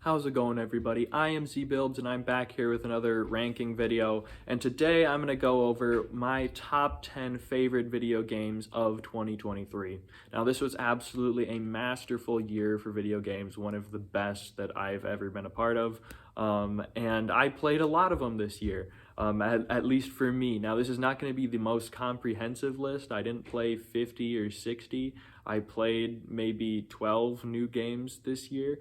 How's it going, everybody? I am ZBilbs and I'm back here with another ranking video, and today I'm going to go over my top 10 favorite video games of 2023. Now, this was absolutely a masterful year for video games, one of the best that I've ever been a part of, and I played a lot of them this year, at least for me. Now, this is not going to be the most comprehensive list. I didn't play 50 or 60. I played maybe 12 new games this year.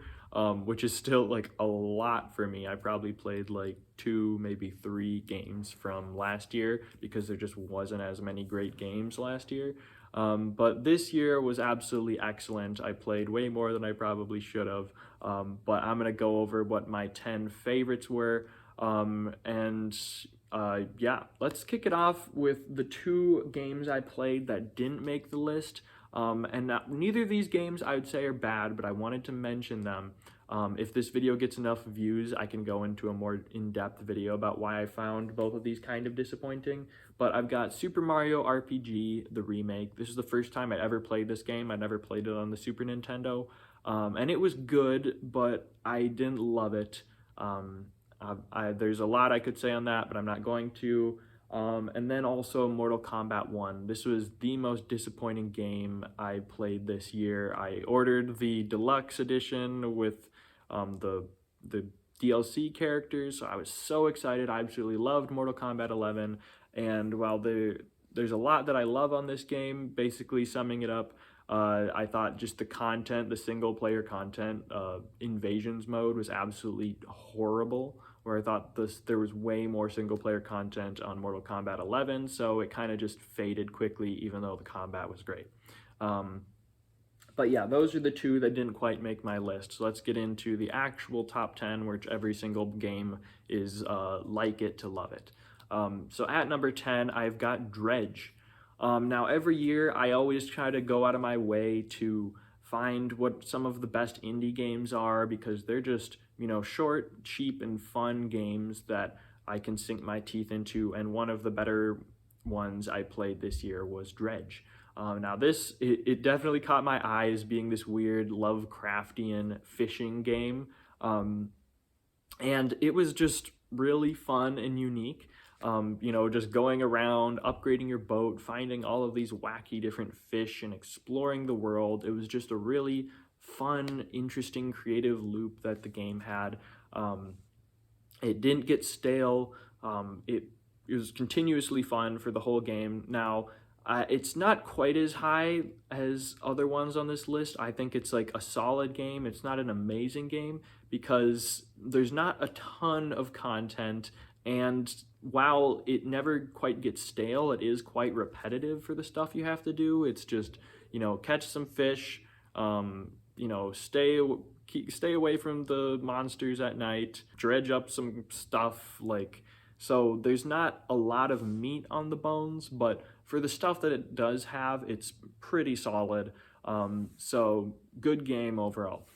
Which is still like a lot for me. I probably played like 2, maybe 3 games from last year because there just wasn't as many great games last year. But this year was absolutely excellent. I played way more than I probably should have. But I'm going to go over what my 10 favorites were. Yeah, let's kick it off with the 2 games I played that didn't make the list. Neither of these games I would say are bad, but I wanted to mention them. If this video gets enough views, I can go into a more in-depth video about why I found both of these kind of disappointing. But I've got Super Mario RPG, the remake. This is the first time I ever played this game. I never played it on the Super Nintendo. And it was good, but I didn't love it. There's a lot I could say on that, but I'm not going to. And then also Mortal Kombat 1. This was the most disappointing game I played this year. I ordered the deluxe edition with the DLC characters, so I was so excited. I absolutely loved Mortal Kombat 11, and while there's a lot that I love on this game, basically summing it up, I thought just the content, the single player content, Invasions mode was absolutely horrible, where I thought there was way more single player content on Mortal Kombat 11, so it kind of just faded quickly even though the combat was great. But yeah, those are the 2 that didn't quite make my list. So let's get into the actual top 10, which every single game is like it to love it. So at number 10, I've got Dredge. Now, every year, I always try to go out of my way to find what some of the best indie games are because they're just, short, cheap, and fun games that I can sink my teeth into. And one of the better ones I played this year was Dredge. Now, it definitely caught my eye as being this weird Lovecraftian fishing game. And it was just really fun and unique. Just going around, upgrading your boat, finding all of these wacky different fish and exploring the world. It was just a really fun, interesting, creative loop that the game had. It didn't get stale. It was continuously fun for the whole game. Now, it's not quite as high as other ones on this list. I think it's like a solid game. It's not an amazing game because there's not a ton of content, and while it never quite gets stale, it is quite repetitive for the stuff you have to do. It's just, catch some fish, stay away from the monsters at night, dredge up some stuff, so there's not a lot of meat on the bones, but for the stuff that it does have, it's pretty solid. So good game overall.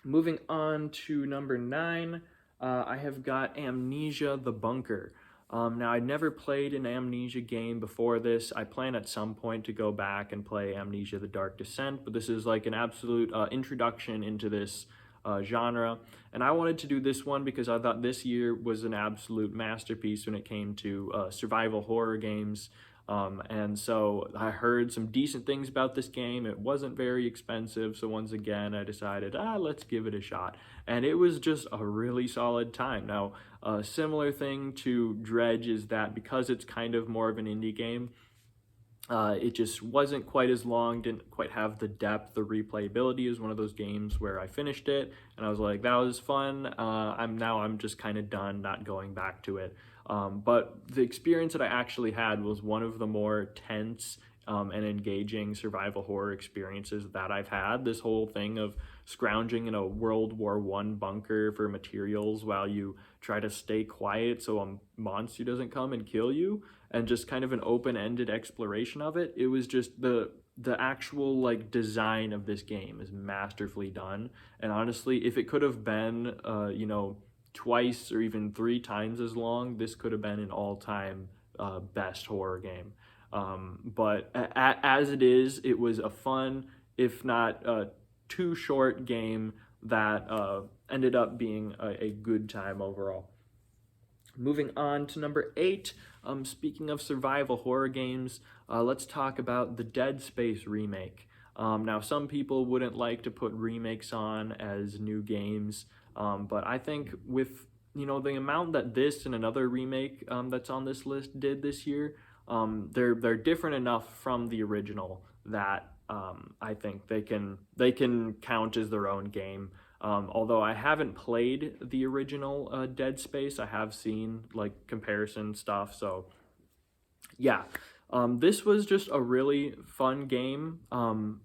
Moving on to number 9, I have got Amnesia The Bunker. Now, I'd never played an Amnesia game before this. I plan at some point to go back and play Amnesia The Dark Descent, but this is like an absolute introduction into this genre, and I wanted to do this one because I thought this year was an absolute masterpiece when it came to survival horror games. And so I heard some decent things about this game. It wasn't very expensive, so once again I decided, let's give it a shot. And it was just a really solid time. Now, a similar thing to Dredge is that because it's kind of more of an indie game, it just wasn't quite as long, didn't quite have the depth. The replayability is one of those games where I finished it and I was like, that was fun. I'm just kind of done, not going back to it. But the experience that I actually had was one of the more tense and engaging survival horror experiences that I've had. This whole thing of scrounging in a World War I bunker for materials while you try to stay quiet so a monster doesn't come and kill you, and just kind of an open-ended exploration of it. It was just the actual design of this game is masterfully done. And honestly, if it could have been twice or even 3 times as long, this could have been an all-time best horror game. But as it is, it was a fun, if not too short game that ended up being a good time overall. Moving on to number 8, speaking of survival horror games, let's talk about the Dead Space remake. Now, some people wouldn't like to put remakes on as new games, but I think with the amount that this and another remake that's on this list did this year, they're different enough from the original that I think they can count as their own game. Although I haven't played the original Dead Space, I have seen like comparison stuff. So yeah, this was just a really fun game.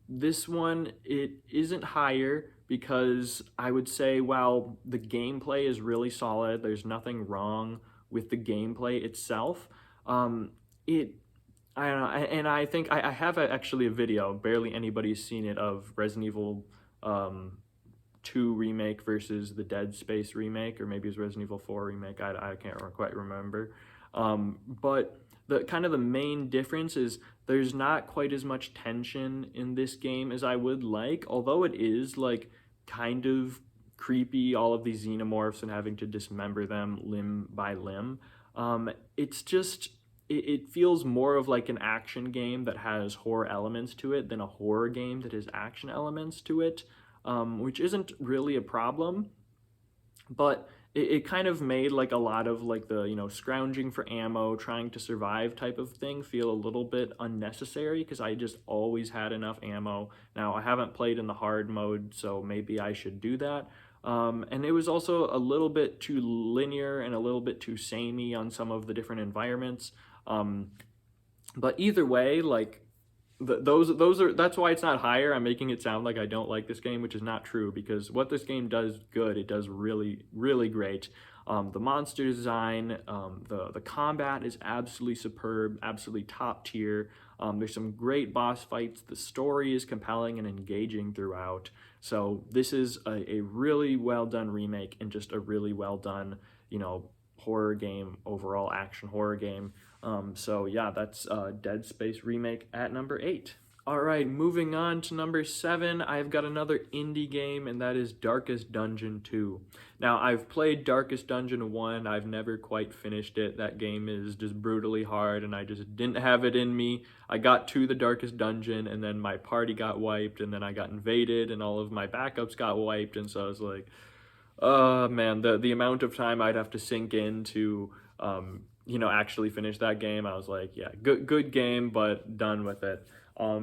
This one, it isn't higher because I would say while the gameplay is really solid, there's nothing wrong with the gameplay itself. It I don't know, and I think I have actually a video, barely anybody's seen it, of Resident Evil 2 remake versus the Dead Space remake, or maybe it's Resident Evil 4 remake. I can't quite remember. But the kind of the main difference is there's not quite as much tension in this game as I would like, although it is like kind of creepy, all of these xenomorphs and having to dismember them limb by limb. It's just it feels more of like an action game that has horror elements to it than a horror game that has action elements to it, which isn't really a problem, but it kind of made like a lot of like the scrounging for ammo, trying to survive type of thing feel a little bit unnecessary because I just always had enough ammo. Now I haven't played in the hard mode, so maybe I should do that. And it was also a little bit too linear and a little bit too samey on some of the different environments. But either way, like those are that's why it's not higher. I'm making it sound like I don't like this game, which is not true, because what this game does good, it does really, really great. The monster design, the combat is absolutely superb, absolutely top tier. There's some great boss fights. The story is compelling and engaging throughout. So this is a really well done remake and just a really well done, horror game, overall action horror game. So yeah, that's Dead Space Remake at number 8. All right, moving on to number 7, I've got another indie game, and that is Darkest Dungeon 2. Now, I've played Darkest Dungeon 1, I've never quite finished it. That game is just brutally hard, and I just didn't have it in me. I got to the Darkest Dungeon, and then my party got wiped, and then I got invaded, and all of my backups got wiped, and so I was like, oh man, the amount of time I'd have to sink in to actually finish that game, I was like, yeah, good game, but done with it.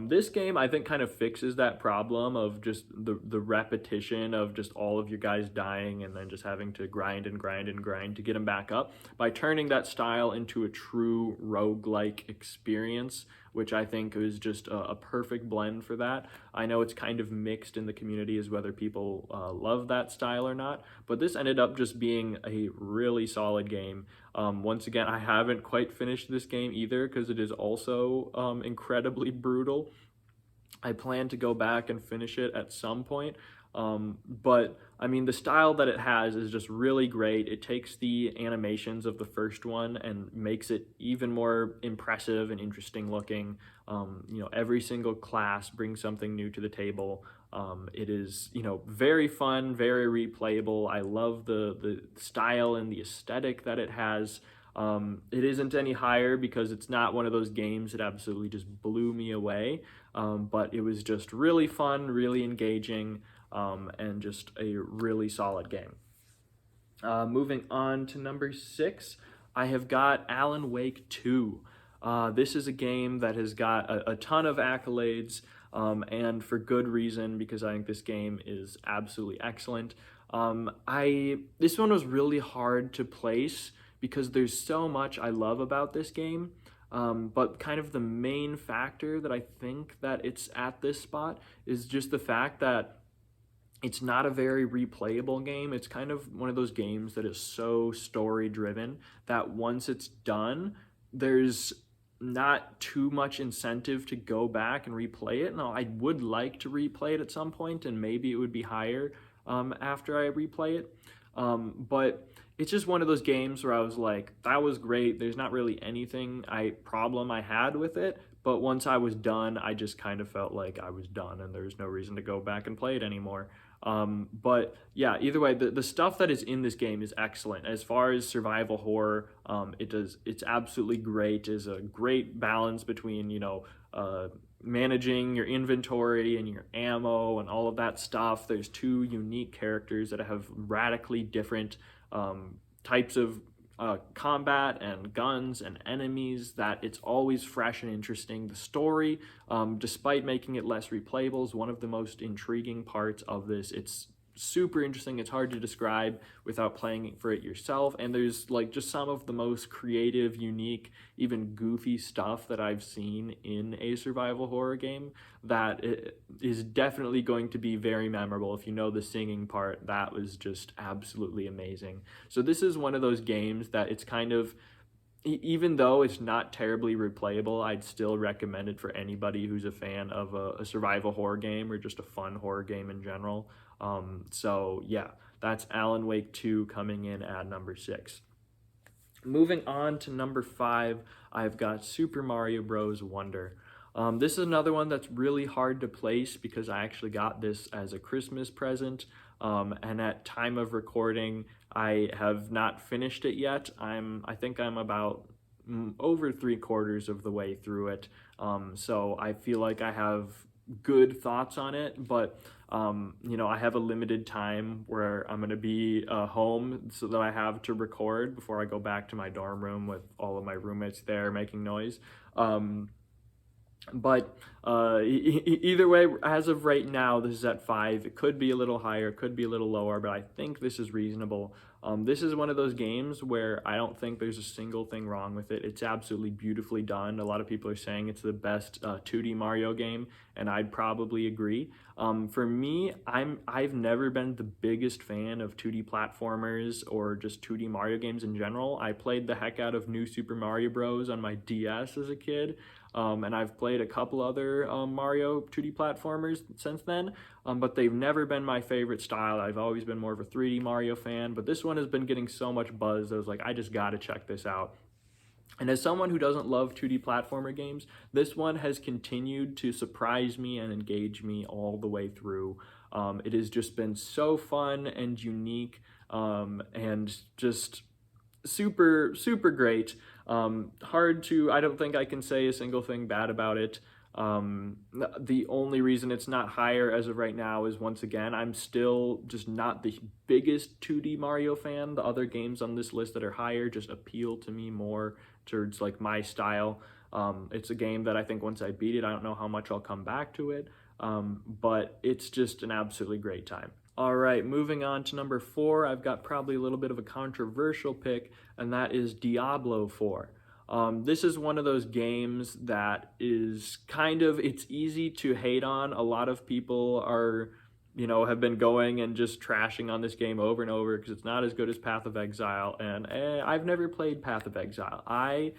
This game, I think, kind of fixes that problem of just the repetition of just all of your guys dying and then just having to grind and grind and grind to get them back up by turning that style into a true roguelike experience, which I think is just a perfect blend for that. I know it's kind of mixed in the community as whether people love that style or not, but this ended up just being a really solid game. Once again, I haven't quite finished this game either because it is also incredibly brutal. I plan to go back and finish it at some point. But I mean, the style that it has is just really great. It takes the animations of the first one and makes it even more impressive and interesting looking. Every single class brings something new to the table. It is, very fun, very replayable. I love the style and the aesthetic that it has. It isn't any higher because it's not one of those games that absolutely just blew me away. But it was just really fun, really engaging, and just a really solid game. Moving on to number 6, I have got Allan Wake 2. This is a game that has got a ton of accolades, and for good reason, because I think this game is absolutely excellent. This one was really hard to place because there's so much I love about this game, but kind of the main factor that I think that it's at this spot is just the fact that it's not a very replayable game. It's kind of one of those games that is so story driven that once it's done, there's not too much incentive to go back and replay it. Now, I would like to replay it at some point, and maybe it would be higher after I replay it. But it's just one of those games where I was like, that was great. There's not really anything problem I had with it. But once I was done, I just kind of felt like I was done and there was no reason to go back and play it anymore. But yeah, either way, the stuff that is in this game is excellent. As far as survival horror, it's absolutely great. Is a great balance between, managing your inventory and your ammo and all of that stuff. There's two unique characters that have radically different types of combat and guns and enemies, that it's always fresh and interesting. The story, despite making it less replayable, is one of the most intriguing parts of this. It's super interesting. It's hard to describe without playing for it yourself, and there's like just some of the most creative, unique, even goofy stuff that I've seen in a survival horror game that is definitely going to be very memorable. If you know the singing part, that was just absolutely amazing. So this is one of those games that it's kind of, even though it's not terribly replayable, I'd still recommend it for anybody who's a fan of a survival horror game or just a fun horror game in general. So yeah, that's Allan Wake 2 coming in at number 6. Moving on to number 5, I've got Super Mario Bros. Wonder. This is another one that's really hard to place because I actually got this as a Christmas present, and at time of recording, I have not finished it yet. I think I'm about over 3/4 of the way through it, so I feel like I have good thoughts on it, but I have a limited time where I'm going to be home, so that I have to record before I go back to my dorm room with all of my roommates there making noise. But either way, as of right now, this is at 5. It could be a little higher, could be a little lower, but I think this is reasonable. This is one of those games where I don't think there's a single thing wrong with it. It's absolutely beautifully done. A lot of people are saying it's the best 2D Mario game, and I'd probably agree. For me, I've never been the biggest fan of 2D platformers or just 2D Mario games in general. I played the heck out of New Super Mario Bros. On my DS as a kid. And I've played a couple other Mario 2D platformers since then, but they've never been my favorite style. I've always been more of a 3D Mario fan, but this one has been getting so much buzz that I was like, I just gotta check this out. And as someone who doesn't love 2D platformer games, this one has continued to surprise me and engage me all the way through. It has just been so fun and unique, and just super, super great. I don't think I can say a single thing bad about it. The only reason it's not higher as of right now is, once again, I'm still just not the biggest 2D Mario fan. The other games on this list that are higher just appeal to me more towards like my style. It's a game that I think once I beat it, I don't know how much I'll come back to it, but it's just an absolutely great time. All right, moving on to number 4, I've got probably a little bit of a controversial pick, and that is Diablo 4. This is one of those games that is it's easy to hate on. A lot of people have been going and just trashing on this game over and over because it's not as good as Path of Exile, and I've never played Path of Exile. I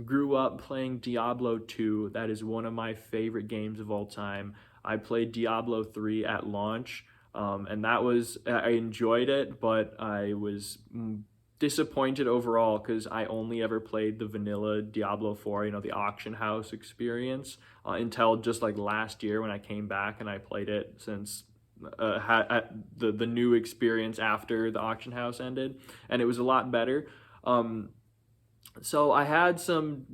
grew up playing Diablo 2. That is one of my favorite games of all time. I played Diablo 3 at launch. And I enjoyed it, but I was disappointed overall because I only ever played the vanilla Diablo 4, the auction house experience, until just like last year when I came back and I played it since the new experience after the auction house ended, and it was a lot better. So I had some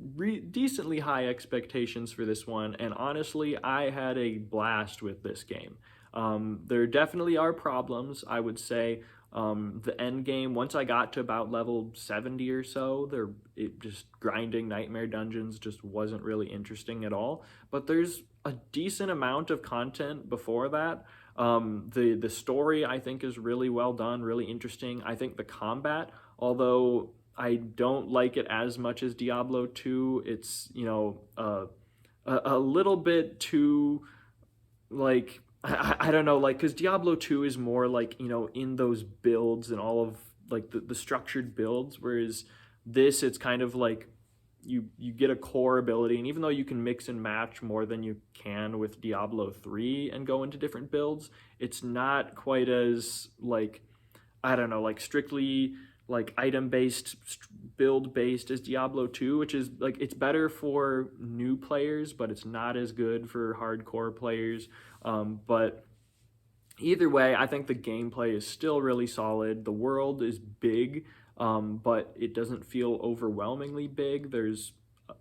decently high expectations for this one, and honestly, I had a blast with this game. There definitely are problems, I would say. The end game, once I got to about level 70 or so, just grinding nightmare dungeons just wasn't really interesting at all. But there's a decent amount of content before that. The story, I think, is really well done, really interesting. I think the combat, although I don't like it as much as Diablo 2, it's a little bit too, like, I don't know, like, because Diablo 2 is more like, in those builds and all of like the structured builds, whereas this, it's kind of like you get a core ability, and even though you can mix and match more than you can with Diablo 3 and go into different builds, it's not quite as like, I don't know, like strictly like item-based, build-based as Diablo 2, which is like, it's better for new players, but it's not as good for hardcore players. But Either way, I think the gameplay is still really solid. The world is big, but it doesn't feel overwhelmingly big. There's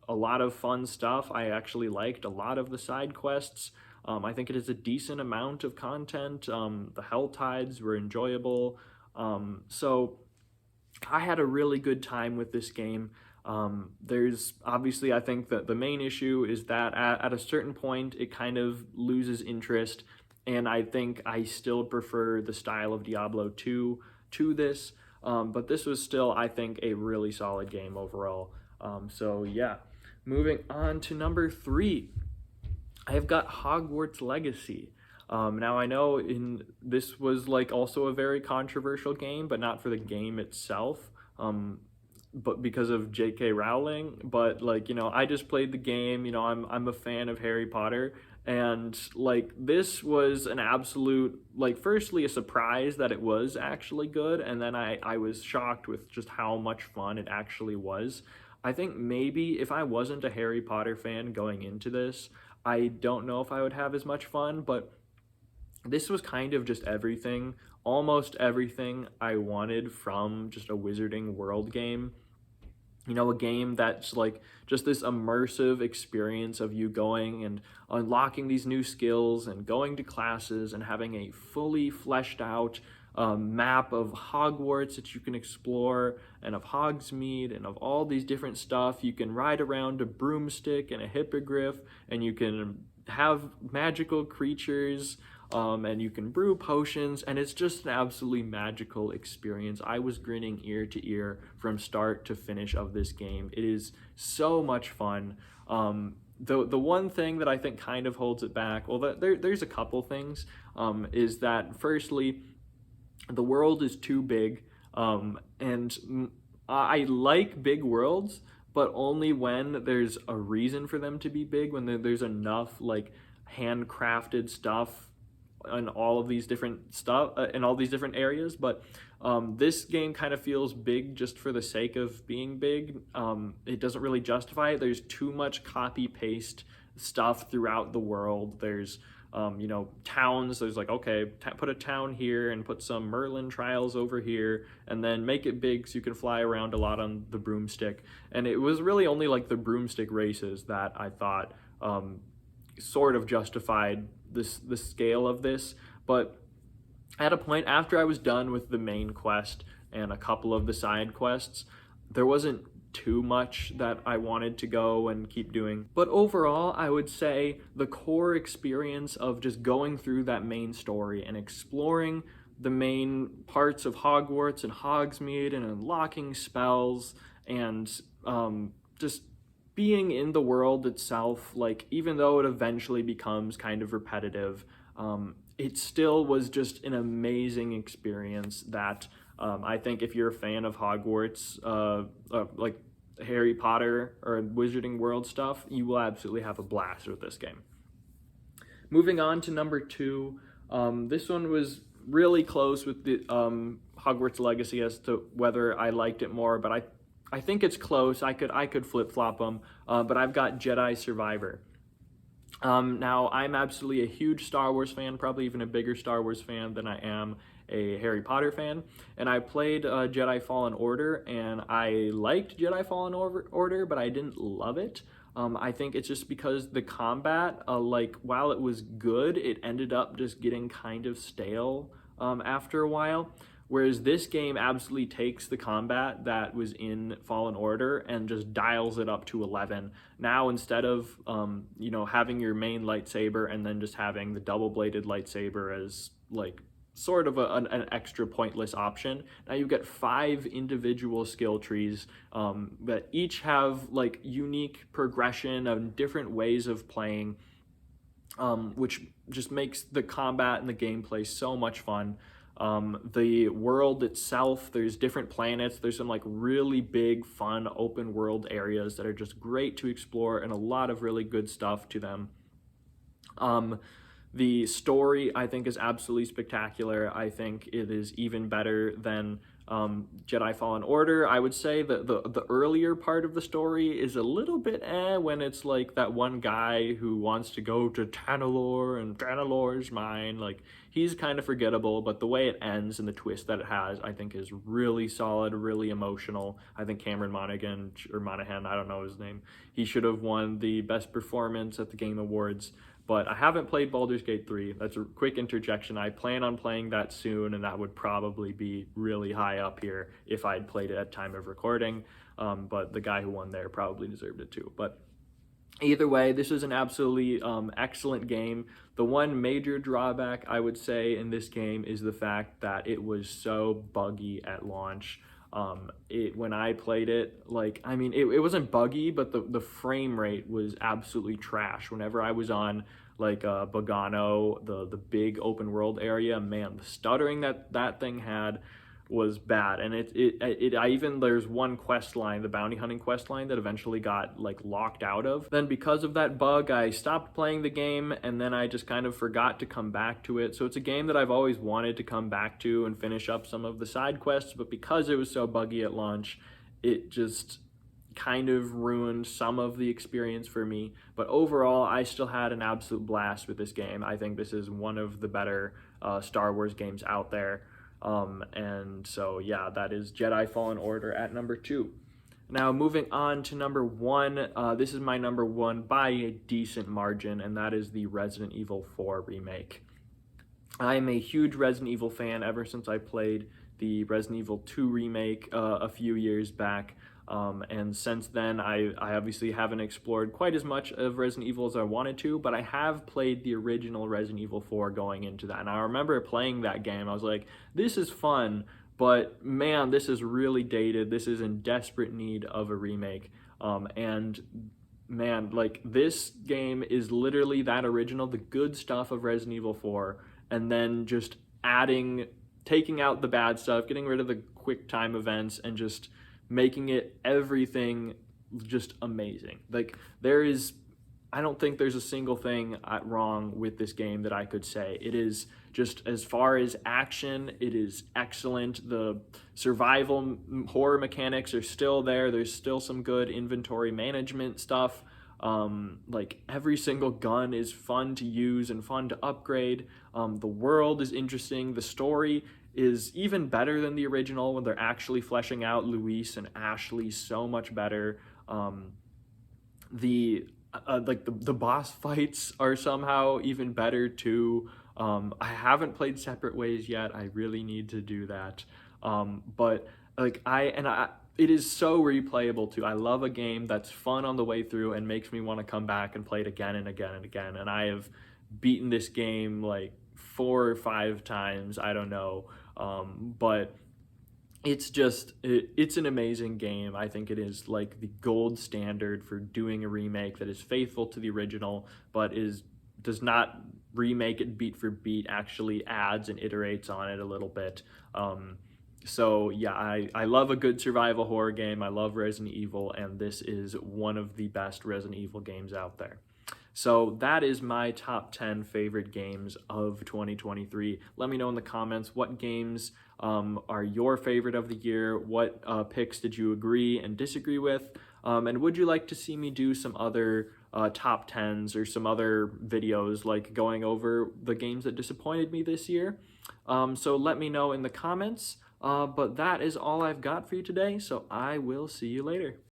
a lot of fun stuff. I actually liked a lot of the side quests. I think it is a decent amount of content. The Hell Tides were enjoyable. So I had a really good time with this game. There's obviously, I think that the main issue is that at a certain point, it kind of loses interest, and I think I still prefer the style of Diablo 2 to this. But this was still, I think, a really solid game overall. So yeah, moving on to number 3. I've got Hogwarts Legacy. Now I know this was like also a very controversial game, but not for the game itself, but because of J.K. Rowling. But like, I just played the game. I'm a fan of Harry Potter, and like this was an absolute, like, firstly a surprise that it was actually good, and then I was shocked with just how much fun it actually was. I think maybe if I wasn't a Harry Potter fan going into this, I don't know if I would have as much fun, but this was kind of just everything, almost everything I wanted from just a Wizarding World game. A game that's like just this immersive experience of you going and unlocking these new skills and going to classes and having a fully fleshed out map of Hogwarts that you can explore, and of Hogsmeade, and of all these different stuff. You can ride around a broomstick and a hippogriff, and you can have magical creatures, and you can brew potions, and it's just an absolutely magical experience. I was grinning ear to ear from start to finish of this game. It is so much fun. The one thing that I think kind of holds it back, well, there's a couple things, is that firstly, the world is too big, and I like big worlds, but only when there's a reason for them to be big, when there's enough like handcrafted stuff in all of these different stuff in all these different areas. But this game kind of feels big just for the sake of being big. It doesn't really justify it. There's too much copy paste stuff throughout the world. There's towns. There's like, okay, put a town here and put some Merlin trials over here, and then make it big so you can fly around a lot on the broomstick. And it was really only like the broomstick races that I thought sort of justified the scale of this. But at a point after I was done with the main quest and a couple of the side quests, there wasn't too much that I wanted to go and keep doing. But overall, I would say the core experience of just going through that main story and exploring the main parts of Hogwarts and Hogsmeade and unlocking spells and just being in the world itself, like, even though it eventually becomes kind of repetitive, it still was just an amazing experience that I think if you're a fan of Hogwarts, like Harry Potter or Wizarding World stuff, you will absolutely have a blast with this game. Moving on to number 2, this one was really close with the Hogwarts Legacy as to whether I liked it more, but I think it's close. I could flip-flop them, but I've got Jedi Survivor. Now, I'm absolutely a huge Star Wars fan, probably even a bigger Star Wars fan than I am a Harry Potter fan, and I played Jedi Fallen Order, and I liked Jedi Fallen Order, but I didn't love it. I think it's just because the combat, like, while it was good, it ended up just getting kind of stale after a while. Whereas this game absolutely takes the combat that was in Fallen Order and just dials it up to 11. Now, instead of having your main lightsaber and then just having the double-bladed lightsaber as like sort of an extra pointless option, now you get 5 individual skill trees that each have like unique progression of different ways of playing, which just makes the combat and the gameplay so much fun. The world itself, there's different planets, there's some like really big fun open world areas that are just great to explore, and a lot of really good stuff to them. The story, I think, is absolutely spectacular. I think it is even better than Jedi Fallen Order, I would say that the earlier part of the story is a little bit when it's like that one guy who wants to go to Tanalorr and Tanalorr's mine. Like, he's kind of forgettable, but the way it ends and the twist that it has, I think is really solid, really emotional. I think Cameron Monaghan, or Monaghan, I don't know his name, he should have won the Best Performance at the Game Awards. But I haven't played Baldur's Gate 3. That's a quick interjection. I plan on playing that soon, and that would probably be really high up here if I'd played it at time of recording. But the guy who won there probably deserved it too. But either way, this is an absolutely excellent game. The one major drawback I would say in this game is the fact that it was so buggy at launch. When I played it, like, I mean, it wasn't buggy, but the frame rate was absolutely trash. Whenever I was on like Bogano, the big open world area, man, the stuttering that thing had was bad. And there's one quest line, the bounty hunting quest line, that eventually got like locked out of. Then because of that bug, I stopped playing the game, and then I just kind of forgot to come back to it. So it's a game that I've always wanted to come back to and finish up some of the side quests, but because it was so buggy at launch, it just kind of ruined some of the experience for me. But overall, I still had an absolute blast with this game. I think this is one of the better Star Wars games out there. And so yeah, that is Jedi Fallen Order at number 2. Now moving on to number 1, this is my number 1 by a decent margin, and that is the Resident Evil 4 remake. I am a huge Resident Evil fan ever since I played the Resident Evil 2 remake a few years back. And since then, I obviously haven't explored quite as much of Resident Evil as I wanted to, but I have played the original Resident Evil 4 going into that. And I remember playing that game, I was like, this is fun, but man, this is really dated. This is in desperate need of a remake. And man, like, this game is literally that original, the good stuff of Resident Evil 4, and then just taking out the bad stuff, getting rid of the quick time events, and just making it everything just amazing. Like, I don't think there's a single thing wrong with this game that I could say. It is just, as far as action, it is excellent. The survival horror mechanics are still there. There's still some good inventory management stuff. Like, every single gun is fun to use and fun to upgrade. The world is interesting. The story is even better than the original when they're actually fleshing out Luis and Ashley so much better. The boss fights are somehow even better too. I haven't played Separate Ways yet. I really need to do that. But like it is so replayable too. I love a game that's fun on the way through and makes me want to come back and play it again and again and again. And I have beaten this game like 4 or 5 times, I don't know. But it's an amazing game. I think it is like the gold standard for doing a remake that is faithful to the original, but does not remake it beat for beat, actually adds and iterates on it a little bit. So yeah, I love a good survival horror game. I love Resident Evil, and this is one of the best Resident Evil games out there. So that is my top 10 favorite games of 2023. Let me know in the comments what games are your favorite of the year. What picks did you agree and disagree with? And would you like to see me do some other top 10s or some other videos, like going over the games that disappointed me this year? So let me know in the comments. But that is all I've got for you today, so I will see you later.